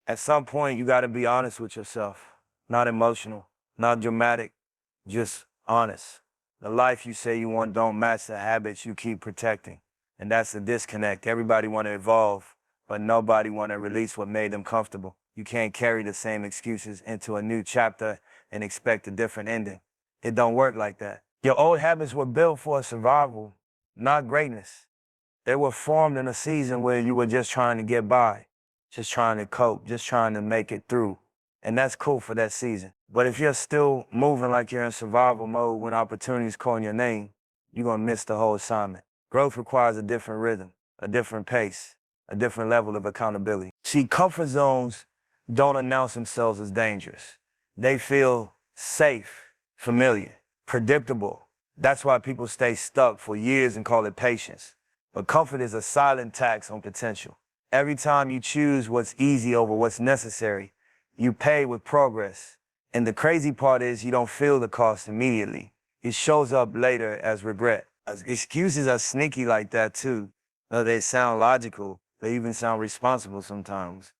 At some point, you got to be honest with yourself, not emotional, not dramatic, just honest. The life you say you want don't match the habits you keep protecting. And that's the disconnect. Everybody want to evolve, but nobody want to release what made them comfortable. You can't carry the same excuses into a new chapter and expect a different ending. It don't work like that. Your old habits were built for survival, not greatness. They were formed in a season where you were just trying to get by, just trying to cope, just trying to make it through. And that's cool for that season. But if you're still moving like you're in survival mode when opportunities calling your name, you're gonna miss the whole assignment. Growth requires a different rhythm, a different pace, a different level of accountability. See, comfort zones don't announce themselves as dangerous. They feel safe, familiar, predictable. That's why people stay stuck for years and call it patience. But comfort is a silent tax on potential. Every time you choose what's easy over what's necessary, you pay with progress. And the crazy part is you don't feel the cost immediately. It shows up later as regret. Excuses are sneaky like that too. They sound logical. They even sound responsible sometimes.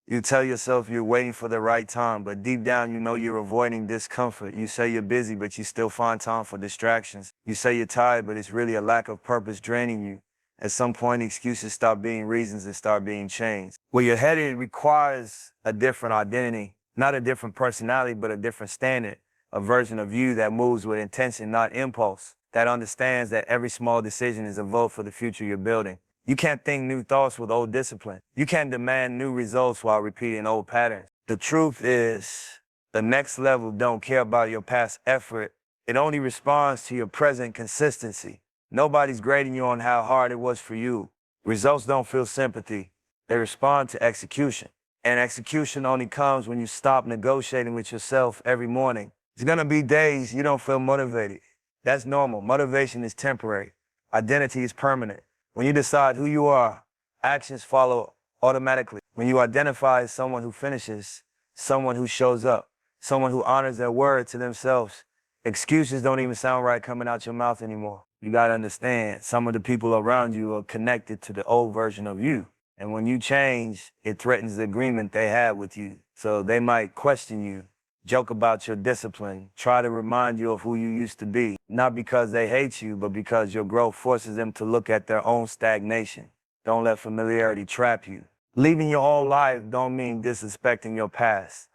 You tell yourself you're waiting for the right time, but deep down you know you're avoiding discomfort. You say you're busy, but you still find time for distractions. You say you're tired, but it's really a lack of purpose draining you. At some point, excuses stop being reasons and start being chains. Where you're headed requires a different identity, not a different personality, but a different standard, a version of you that moves with intention, not impulse, that understands that every small decision is a vote for the future you're building. You can't think new thoughts with old discipline. You can't demand new results while repeating old patterns. The truth is, the next level don't care about your past effort. It only responds to your present consistency. Nobody's grading you on how hard it was for you. Results don't feel sympathy. They respond to execution. And execution only comes when you stop negotiating with yourself every morning. There's gonna be days you don't feel motivated. That's normal. Motivation is temporary. Identity is permanent. When you decide who you are, actions follow automatically. When you identify as someone who finishes, someone who shows up, someone who honors their word to themselves, excuses don't even sound right coming out your mouth anymore. You gotta understand, some of the people around you are connected to the old version of you. And when you change, it threatens the agreement they had with you. So they might question you, joke about your discipline, try to remind you of who you used to be, not because they hate you, but because your growth forces them to look at their own stagnation. Don't let familiarity trap you. Leaving your old life don't mean disrespecting your past.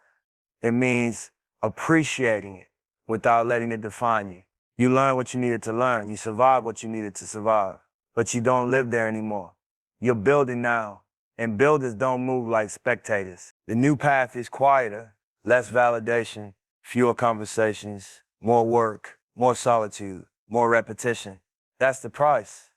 It means appreciating it without letting it define you. You learn what you needed to learn. You survive what you needed to survive, but you don't live there anymore. You're building now, and builders don't move like spectators. The new path is quieter, less validation, fewer conversations, more work, more solitude, more repetition. That's the price.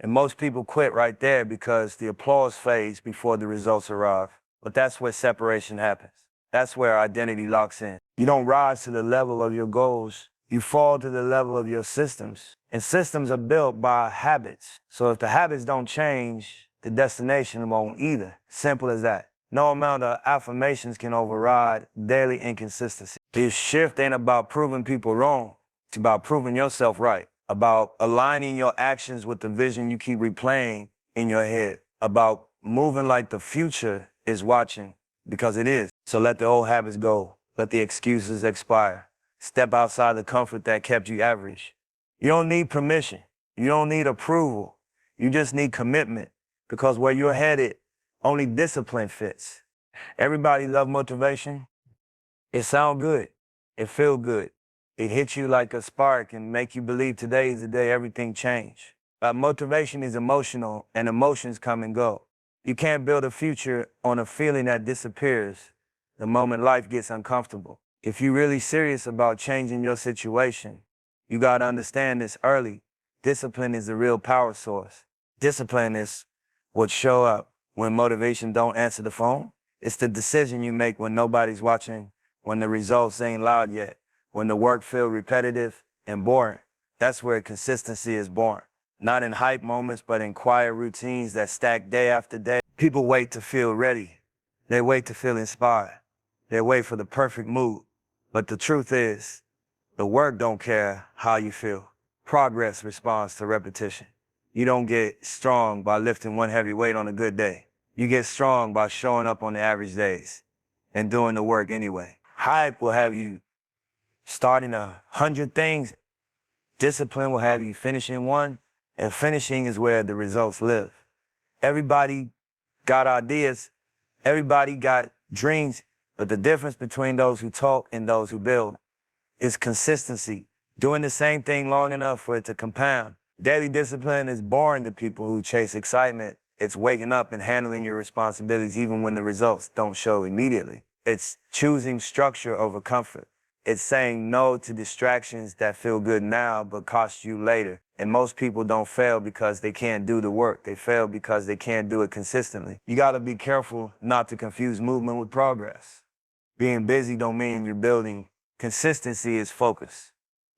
And most people quit right there because the applause fades before the results arrive. But that's where separation happens. That's where identity locks in. You don't rise to the level of your goals. You fall to the level of your systems. And systems are built by habits. So if the habits don't change, the destination won't either. Simple as that. No amount of affirmations can override daily inconsistency. This shift ain't about proving people wrong. It's about proving yourself right. About aligning your actions with the vision you keep replaying in your head. About moving like the future is watching, because it is. So let the old habits go. Let the excuses expire. Step outside the comfort that kept you average. You don't need permission. You don't need approval. You just need commitment, because where you're headed, only discipline fits. Everybody love motivation. It sound good. It feel good. It hits you like a spark and make you believe today is the day everything changed. But motivation is emotional, and emotions come and go. You can't build a future on a feeling that disappears the moment life gets uncomfortable. If you're really serious about changing your situation, you gotta understand this early. Discipline is the real power source. Discipline is what show up when motivation don't answer the phone. It's the decision you make when nobody's watching, when the results ain't loud yet, when the work feels repetitive and boring. That's where consistency is born. Not in hype moments, but in quiet routines that stack day after day. People wait to feel ready. They wait to feel inspired. They wait for the perfect mood. But the truth is, the work don't care how you feel. Progress responds to repetition. You don't get strong by lifting one heavy weight on a good day. You get strong by showing up on the average days and doing the work anyway. Hype will have you starting 100 things. Discipline will have you finishing one, and finishing is where the results live. Everybody got ideas, everybody got dreams, but the difference between those who talk and those who build is consistency. Doing the same thing long enough for it to compound. Daily discipline is boring to people who chase excitement. It's waking up and handling your responsibilities even when the results don't show immediately. It's choosing structure over comfort. It's saying no to distractions that feel good now but cost you later. And most people don't fail because they can't do the work. They fail because they can't do it consistently. You gotta be careful not to confuse movement with progress. Being busy don't mean you're building. Consistency is focus.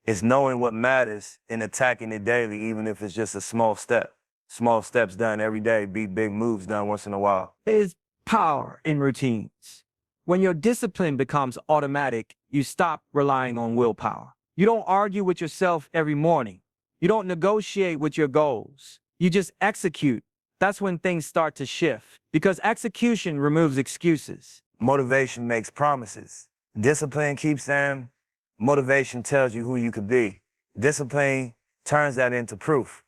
It's knowing what matters and attacking it daily, even if it's just a small step. Small steps done every day beat big moves done once in a while. There's power in routines. When your discipline becomes automatic, you stop relying on willpower. You don't argue with yourself every morning. You don't negotiate with your goals. You just execute. That's when things start to shift, because execution removes excuses. Motivation makes promises. Discipline keeps them. Motivation tells you who you could be. Discipline turns that into proof.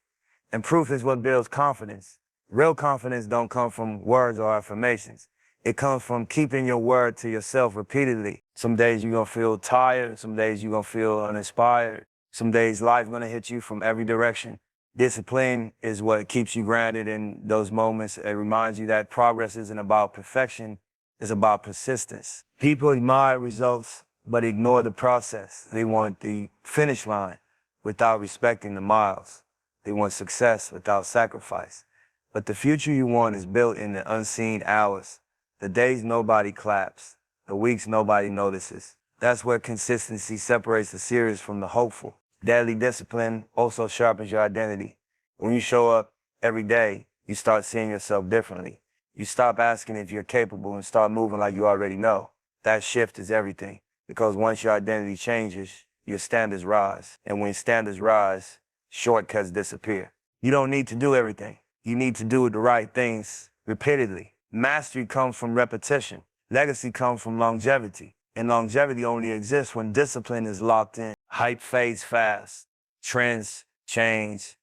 And proof is what builds confidence. Real confidence don't come from words or affirmations. It comes from keeping your word to yourself repeatedly. Some days you're gonna feel tired, some days you're gonna feel uninspired, some days life gonna hit you from every direction. Discipline is what keeps you grounded in those moments. It reminds you that progress isn't about perfection, it's about persistence. People admire results, but ignore the process. They want the finish line without respecting the miles. They want success without sacrifice. But the future you want is built in the unseen hours. The days nobody claps, the weeks nobody notices. That's where consistency separates the serious from the hopeful. Daily discipline also sharpens your identity. When you show up every day, you start seeing yourself differently. You stop asking if you're capable and start moving like you already know. That shift is everything, because once your identity changes, your standards rise. And when standards rise, shortcuts disappear. You don't need to do everything. You need to do the right things repeatedly. Mastery comes from repetition. Legacy comes from longevity. And longevity only exists when discipline is locked in. Hype fades fast. Trends change.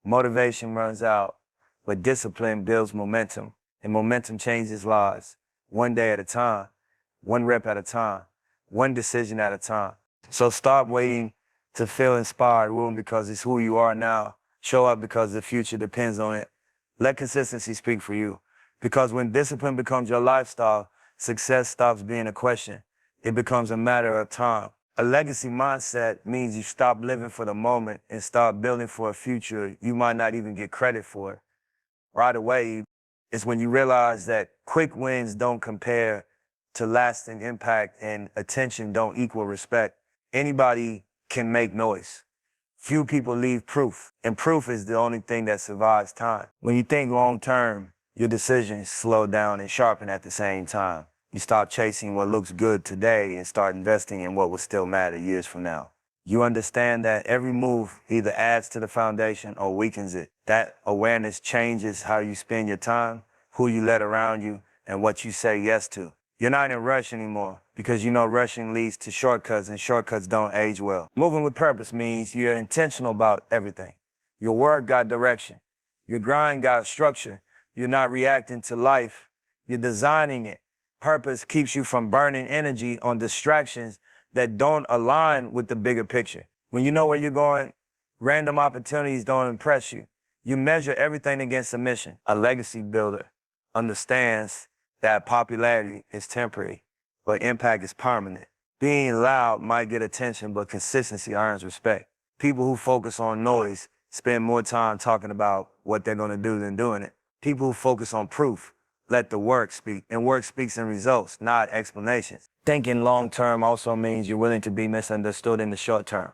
Motivation runs out. But discipline builds momentum. And momentum changes lives. One day at a time. One rep at a time. One decision at a time. So stop waiting to feel inspired, because it's who you are now. Show up because the future depends on it. Let consistency speak for you. Because when discipline becomes your lifestyle, success stops being a question. It becomes a matter of time. A legacy mindset means you stop living for the moment and start building for a future you might not even get credit for. Right away, it's when you realize that quick wins don't compare to lasting impact and attention don't equal respect. Anybody can make noise. Few people leave proof, and proof is the only thing that survives time. When you think long term, your decisions slow down and sharpen at the same time. You stop chasing what looks good today and start investing in what will still matter years from now. You understand that every move either adds to the foundation or weakens it. That awareness changes how you spend your time, who you let around you, and what you say yes to. You're not in a rush anymore because you know rushing leads to shortcuts, and shortcuts don't age well. Moving with purpose means you're intentional about everything. Your work got direction. Your grind got structure. You're not reacting to life. You're designing it. Purpose keeps you from burning energy on distractions that don't align with the bigger picture. When you know where you're going, random opportunities don't impress you. You measure everything against a mission. A legacy builder understands that popularity is temporary, but impact is permanent. Being loud might get attention, but consistency earns respect. People who focus on noise spend more time talking about what they're gonna do than doing it. People who focus on proof let the work speak, and work speaks in results, not explanations. Thinking long-term also means you're willing to be misunderstood in the short term.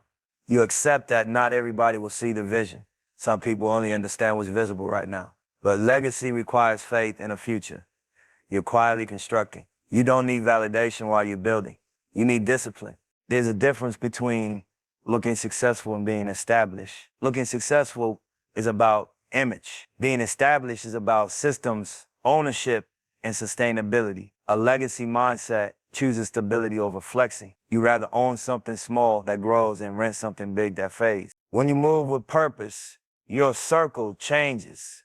You accept that not everybody will see the vision. Some people only understand what's visible right now. But legacy requires faith in a future. You're quietly constructing. You don't need validation while you're building. You need discipline. There's a difference between looking successful and being established. Looking successful is about image. Being established is about systems, ownership, and sustainability. A legacy mindset chooses stability over flexing. You rather own something small that grows and rent something big that fades. When you move with purpose, your circle changes.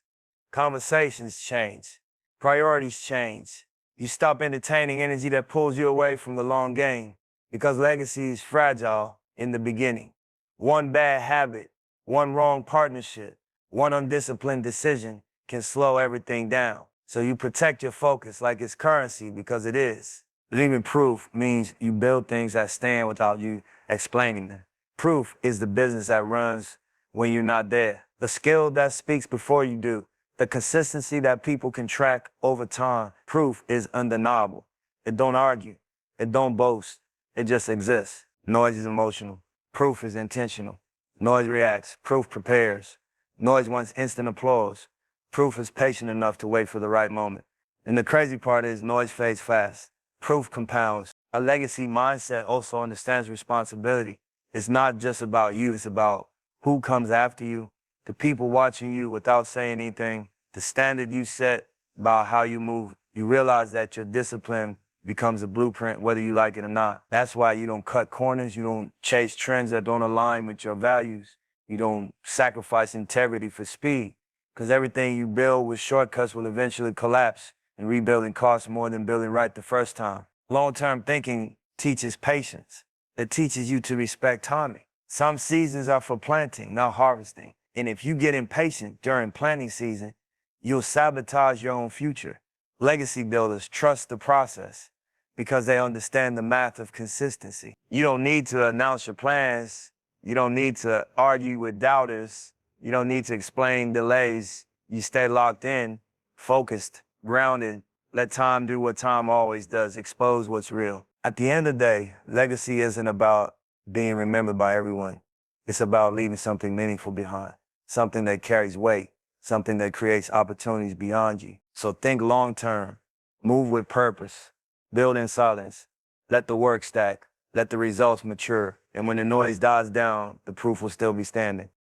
Conversations change. Priorities change. You stop entertaining energy that pulls you away from the long game because legacy is fragile in the beginning. One bad habit, one wrong partnership, one undisciplined decision can slow everything down. So you protect your focus like it's currency because it is. Leaving proof means you build things that stand without you explaining them. Proof is the business that runs when you're not there. The skill that speaks before you do. The consistency that people can track over time. Proof is undeniable. It don't argue. It don't boast. It just exists. Noise is emotional. Proof is intentional. Noise reacts. Proof prepares. Noise wants instant applause. Proof is patient enough to wait for the right moment. And the crazy part is noise fades fast. Proof compounds. A legacy mindset also understands responsibility. It's not just about you, it's about who comes after you, the people watching you without saying anything, the standard you set about how you move. You realize that your discipline becomes a blueprint whether you like it or not. That's why you don't cut corners, you don't chase trends that don't align with your values. You don't sacrifice integrity for speed, because everything you build with shortcuts will eventually collapse, and rebuilding costs more than building right the first time. Long-term thinking teaches patience. It teaches you to respect timing. Some seasons are for planting, not harvesting. And if you get impatient during planting season, you'll sabotage your own future. Legacy builders trust the process because they understand the math of consistency. You don't need to announce your plans. You don't need to argue with doubters. You don't need to explain delays. You stay locked in, focused, grounded. Let time do what time always does, expose what's real. At the end of the day, legacy isn't about being remembered by everyone. It's about leaving something meaningful behind, something that carries weight, something that creates opportunities beyond you. So think long-term, move with purpose, build in silence, let the work stack, let the results mature, and when the noise dies down, the proof will still be standing.